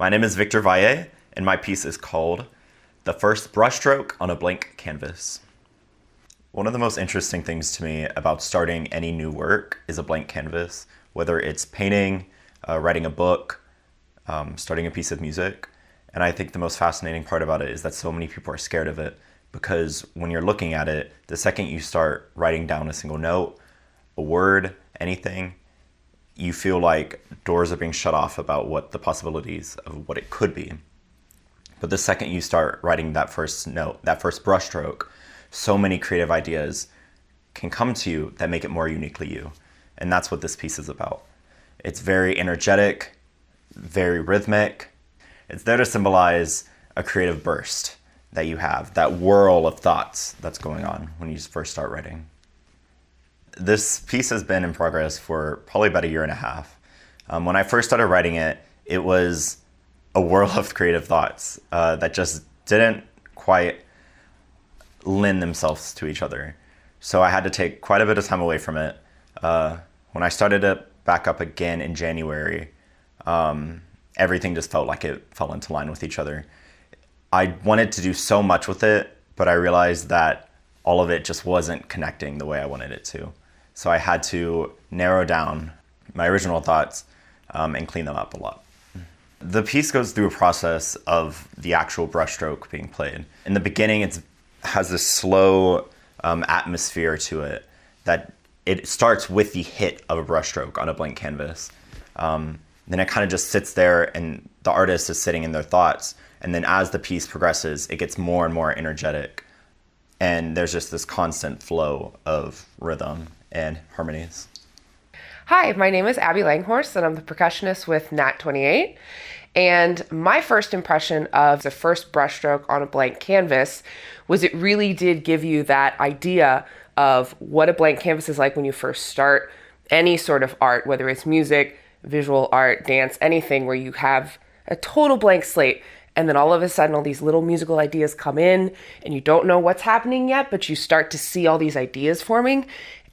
My name is Victor Valle, and my piece is called The First Brushstroke on a Blank Canvas. One of the most interesting things to me about starting any new work is a blank canvas, whether it's painting, writing a book, starting a piece of music. And I think the most fascinating part about it is that so many people are scared of it, because when you're looking at it, the second you start writing down a single note, a word, anything, you feel like doors are being shut off about what the possibilities of what it could be. But the second you start writing that first note, that first brushstroke, so many creative ideas can come to you that make it more uniquely you. And that's what this piece is about. It's very energetic, very rhythmic. It's there to symbolize a creative burst that you have, that whirl of thoughts that's going on when you first start writing. This piece has been in progress for probably about a year and a half. When I first started writing it, it was a whirl of creative thoughts that just didn't quite lend themselves to each other. So I had to take quite a bit of time away from it. When I started it back up again in January, everything just felt like it fell into line with each other. I wanted to do so much with it, but I realized that all of it just wasn't connecting the way I wanted it to. So I had to narrow down my original thoughts and clean them up a lot. The piece goes through a process of the actual brushstroke being played. In the beginning, it has this slow atmosphere to it that it starts with the hit of a brushstroke on a blank canvas. Then it kind of just sits there and the artist is sitting in their thoughts. And then as the piece progresses, it gets more and more energetic. And there's just this constant flow of rhythm and harmonies. Hi, my name is Abby Langhorst, and I'm the percussionist with NAT 28. And my first impression of the first brushstroke on a blank canvas was it really did give you that idea of what a blank canvas is like when you first start any sort of art, whether it's music, visual art, dance, anything where you have a total blank slate. And then all of a sudden, all these little musical ideas come in and you don't know what's happening yet, but you start to see all these ideas forming.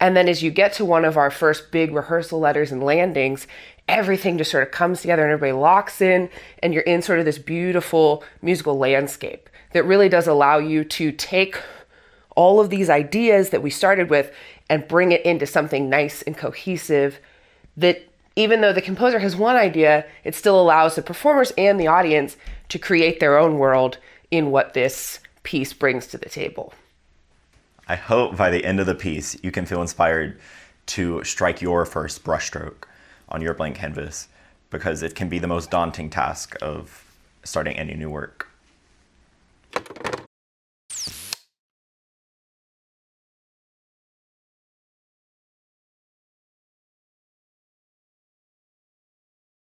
And then as you get to one of our first big rehearsal letters and landings, everything just sort of comes together and everybody locks in and you're in sort of this beautiful musical landscape that really does allow you to take all of these ideas that we started with and bring it into something nice and cohesive that even though the composer has one idea, it still allows the performers and the audience to create their own world in what this piece brings to the table. I hope by the end of the piece, you can feel inspired to strike your first brushstroke on your blank canvas, because it can be the most daunting task of starting any new work.